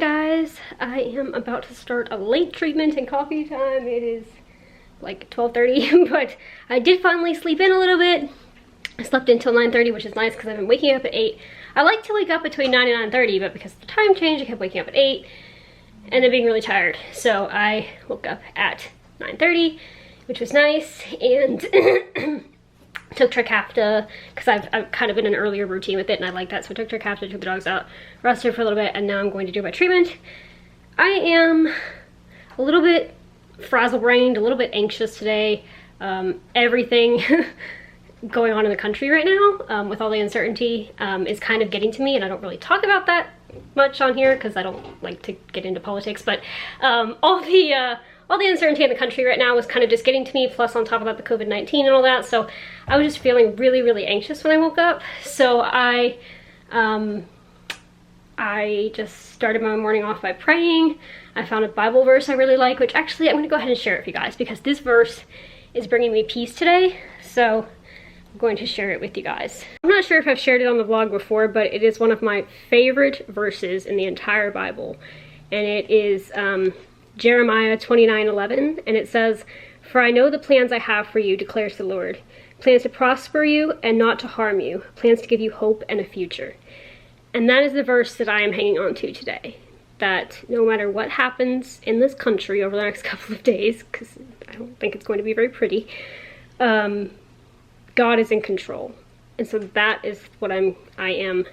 guys, I am about to start a late treatment and coffee time. It is like 12:30, but I did finally sleep in a little bit. I slept until 9:30, which is nice because I've been waking up at 8. I like to wake up between 9 and 9:30, but because of the time change, I kept waking up at 8 and then being really tired. So I woke up at 9:30, which was nice, and took Trikafta because I've kind of been in an earlier routine with it and I like that. So I took Trikafta, took the dogs out, rested for a little bit, and now I'm going to do my treatment. I am a little bit frazzle-brained, a little bit anxious today. Everything going on in the country right now with all the uncertainty is kind of getting to me, and I don't really talk about that much on here because I don't like to get into politics, but all the uncertainty in the country right now was kind of just getting to me, plus on top of that the COVID-19 and all that. So I was just feeling really, really anxious when I woke up. So I just started my morning off by praying. I found a Bible verse I really like, which actually I'm gonna go ahead and share it with you guys because this verse is bringing me peace today. So I'm going to share it with you guys. I'm not sure if I've shared it on the vlog before, but it is one of my favorite verses in the entire Bible. And it is Jeremiah 29:11, and it says, "For I know the plans I have for you, declares the Lord, plans to prosper you and not to harm you, plans to give you hope and a future." And that is the verse that I am hanging on to today, that no matter what happens in this country over the next couple of days, because I don't think it's going to be very pretty, God is in control. And so that is what I am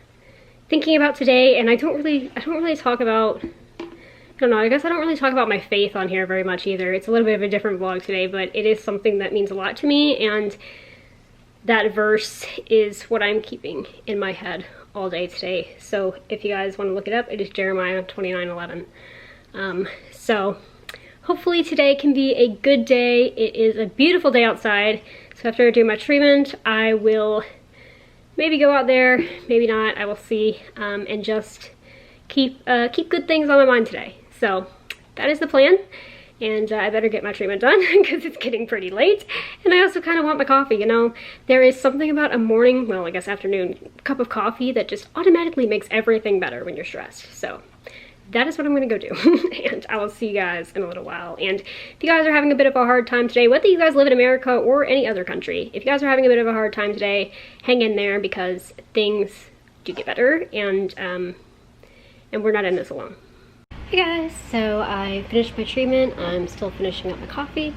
thinking about today. And I don't really talk about, I don't know, I guess I don't really talk about my faith on here very much either. It's a little bit of a different vlog today, but it is something that means a lot to me, and that verse is what I'm keeping in my head all day today. So if you guys want to look it up, it is Jeremiah 29:11. So hopefully today can be a good day. It is a beautiful day outside, so after I do my treatment, I will maybe go out there, maybe not, I will see, and just keep good things on my mind today. So that is the plan, and I better get my treatment done because it's getting pretty late, and I also kind of want my coffee, you know. There is something about a morning, well I guess afternoon, cup of coffee that just automatically makes everything better when you're stressed. So that is what I'm gonna go do, and I will see you guys in a little while. And if you guys are having a bit of a hard time today, whether you guys live in America or any other country, if you guys are having a bit of a hard time today, hang in there because things do get better, and we're not in this alone. Hey guys, so I finished my treatment. I'm still finishing up my coffee,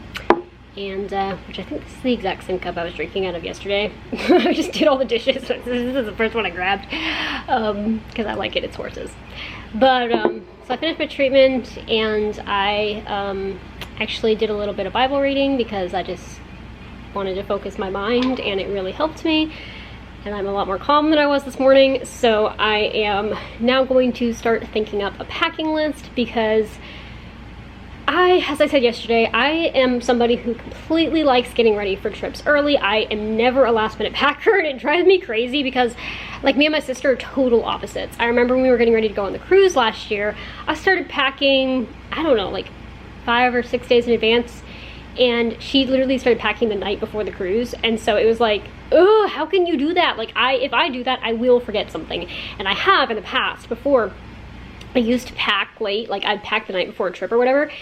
and which I think this is the exact same cup I was drinking out of yesterday. I just did all the dishes. This is the first one I grabbed because I like it. It's horses. But so I finished my treatment, and I actually did a little bit of Bible reading because I just wanted to focus my mind, and it really helped me. And I'm a lot more calm than I was this morning. So I am now going to start thinking up a packing list because as I said yesterday, I am somebody who completely likes getting ready for trips early. I am never a last minute packer, and it drives me crazy because like me and my sister are total opposites. I remember when we were getting ready to go on the cruise last year, I started packing, I don't know, like 5 or 6 days in advance. And she literally started packing the night before the cruise, and so it was like, oh, how can you do that? Like, if I do that, I will forget something. And I have in the past before. I used to pack late, like I'd pack the night before a trip or whatever,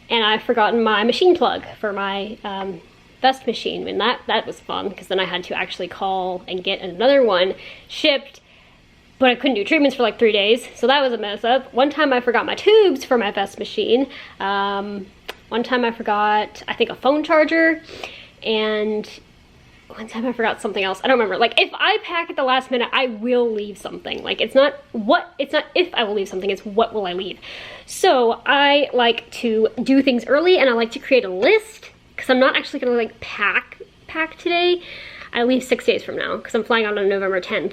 and I've forgotten my machine plug for my vest machine, and that was fun because then I had to actually call and get another one shipped, but I couldn't do treatments for like 3 days, so that was a mess up. One time I forgot my tubes for my vest machine. One time I forgot, I think, a phone charger, and one time I forgot something else. I don't remember. Like, if I pack at the last minute, I will leave something. Like, it's not if I will leave something, it's what will I leave. So I like to do things early, and I like to create a list, because I'm not actually gonna like pack today. I leave 6 days from now, because I'm flying out on November 10th.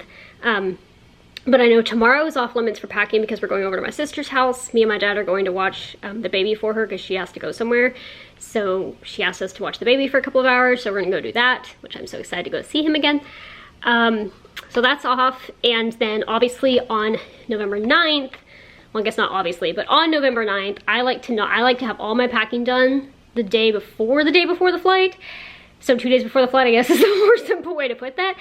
But I know tomorrow is off limits for packing because we're going over to my sister's house. Me and my dad are going to watch the baby for her because she has to go somewhere. So she asked us to watch the baby for a couple of hours, so we're gonna go do that, which I'm so excited to go see him again. So that's off, and then obviously on November 9th, well I guess not obviously, but on November 9th, I like to have all my packing done the day before the flight. So 2 days before the flight, I guess, is the more simple way to put that.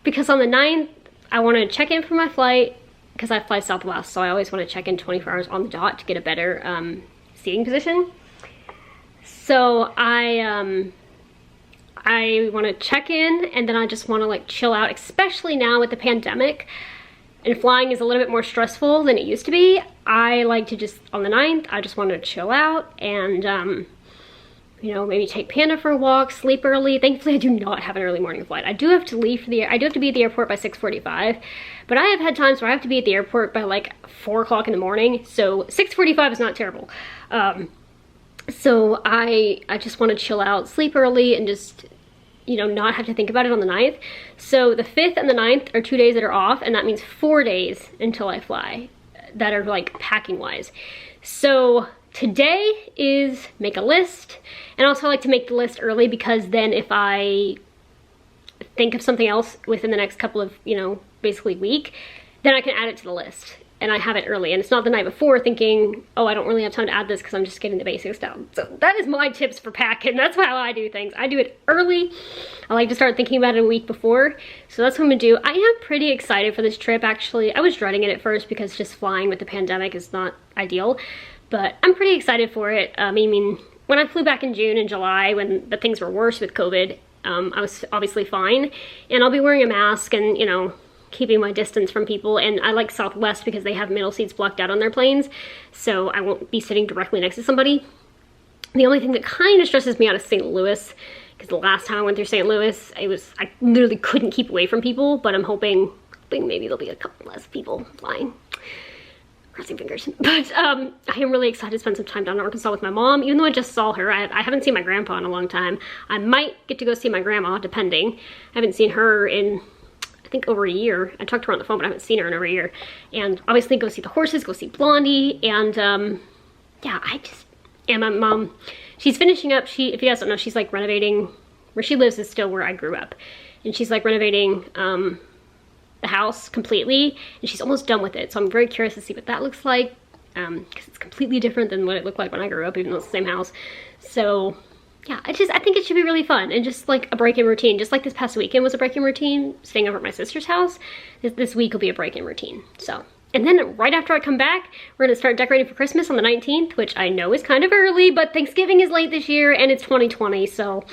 Because on the 9th, I want to check in for my flight, because I fly Southwest, so I always want to check in 24 hours on the dot to get a better seating position. So I want to check in, and then I just want to like chill out, especially now with the pandemic and flying is a little bit more stressful than it used to be. I like to just, on the 9th, I just want to chill out and, you know, maybe take Panda for a walk, sleep early. Thankfully, I do not have an early morning flight. I do have to leave I do have to be at the airport by 6:45, but I have had times where I have to be at the airport by like 4 o'clock in the morning, so 6:45 is not terrible. So I just want to chill out, sleep early, and just, you know, not have to think about it on the 9th. So the 5th and the 9th are 2 days that are off, and that means 4 days until I fly that are like packing wise. So today is make a list, and also I like to make the list early because then if I think of something else within the next couple of, you know, basically week, then I can add it to the list. And I have it early, and it's not the night before thinking, oh, I don't really have time to add this because I'm just getting the basics down. So that is my tips for packing. That's how I do things. I do it early. I like to start thinking about it a week before. So that's what I'm gonna do. I am pretty excited for this trip, actually. I was dreading it at first because just flying with the pandemic is not ideal, but I'm pretty excited for it. I mean, when I flew back in June and July, when the things were worse with COVID, I was obviously fine, and I'll be wearing a mask and, you know, keeping my distance from people. And I like Southwest because they have middle seats blocked out on their planes, so I won't be sitting directly next to somebody. The only thing that kind of stresses me out is St. Louis, because the last time I went through St. Louis, I literally couldn't keep away from people, but I'm hoping maybe there'll be a couple less people flying. Crossing fingers. But I am really excited to spend some time down in Arkansas with my mom, even though I just saw her. I haven't seen my grandpa in a long time. I might get to go see my grandma, depending. I haven't seen her in, I think, over a year. I talked to her on the phone, but I haven't seen her in over a year. And obviously go see the horses, go see Blondie, and yeah, and my mom, she's finishing up, if you guys don't know, she's like renovating, where she lives is still where I grew up. And she's like renovating the house completely, and she's almost done with it. So I'm very curious to see what that looks like, because it's completely different than what it looked like when I grew up, even though it's the same house. So yeah, I think it should be really fun, and just like a break in routine, just like this past weekend was a break in routine, staying over at my sister's house. This week will be a break in routine. So, and then right after I come back, we're gonna start decorating for Christmas on the 19th, which I know is kind of early, but Thanksgiving is late this year, and it's 2020, so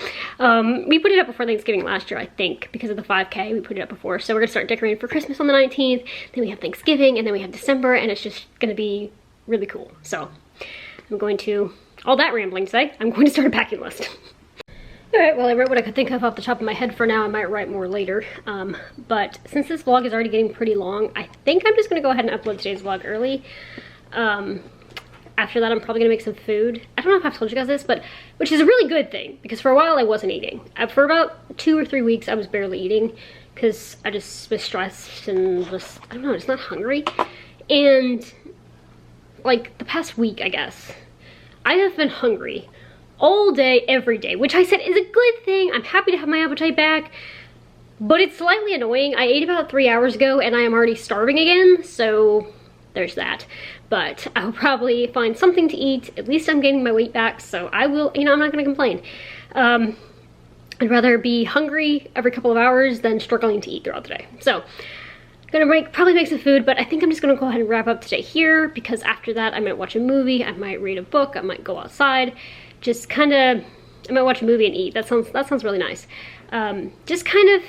we put it up before Thanksgiving last year, I think, because of the 5K, we put it up before. So we're gonna start decorating for Christmas on the 19th, then we have Thanksgiving, and then we have December, and it's just gonna be really cool. So I'm going to, all that rambling to say, I'm going to start a packing list. Alright, well, I wrote what I could think of off the top of my head for now. I might write more later. But since this vlog is already getting pretty long, I think I'm just going to go ahead and upload today's vlog early. After that, I'm probably going to make some food. I don't know if I've told you guys this, but which is a really good thing, because for a while I wasn't eating. For about 2 or 3 weeks, I was barely eating because I just was stressed and just, I don't know, just not hungry. And like the past week, I guess, I have been hungry all day, every day, which I said is a good thing. I'm happy to have my appetite back, but it's slightly annoying. I ate about 3 hours ago and I am already starving again, so there's that. But I'll probably find something to eat. At least I'm getting my weight back, so I will, you know, I'm not gonna complain. I'd rather be hungry every couple of hours than struggling to eat throughout the day. So I'm gonna probably make some food, but I think I'm just gonna go ahead and wrap up today here, because after that I might watch a movie, I might read a book, I might go outside. Just kind of, I might watch a movie and eat. That sounds really nice. Just kind of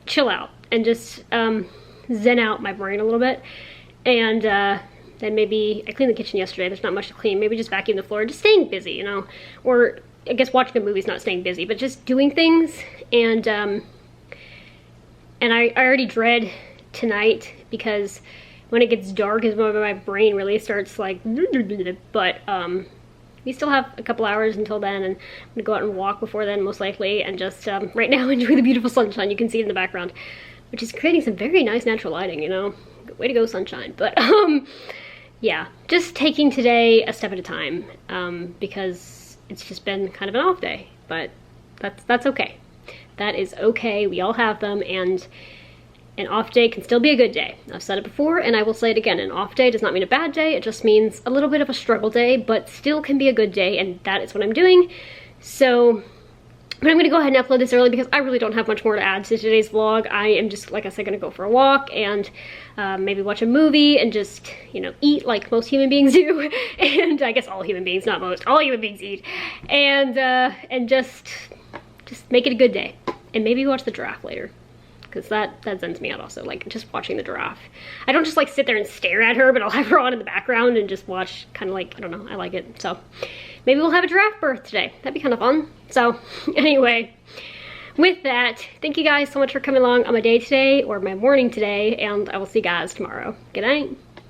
chill out and just zen out my brain a little bit. And then maybe, I cleaned the kitchen yesterday, there's not much to clean. Maybe just vacuum the floor, just staying busy, you know? Or I guess watching a movie is not staying busy, but just doing things. And I already dread tonight, because when it gets dark is when my brain really starts like, but we still have a couple hours until then, and I'm gonna go out and walk before then, most likely, and just right now enjoy the beautiful sunshine. You can see it in the background, which is creating some very nice natural lighting, you know? Way to go, sunshine. But yeah, just taking today a step at a time, because it's just been kind of an off day, but that's okay. That is okay. We all have them, and an off day can still be a good day. I've said it before, and I will say it again. An off day does not mean a bad day. It just means a little bit of a struggle day, but still can be a good day, and that is what I'm doing. So But I'm gonna go ahead and upload this early because I really don't have much more to add to today's vlog. I am just, like I said, gonna go for a walk and maybe watch a movie and just, you know, eat like most human beings do. And I guess all human beings, not most, all human beings eat. And just make it a good day. And maybe watch the giraffe later, because that zens me out also, like just watching the giraffe. I don't just like sit there and stare at her, but I'll have her on in the background and just watch, kind of like, I don't know, I like it. So maybe we'll have a giraffe birth today. That'd be kind of fun. So anyway, with that, thank you guys so much for coming along on my day today, or my morning today, and I will see you guys tomorrow. Good night.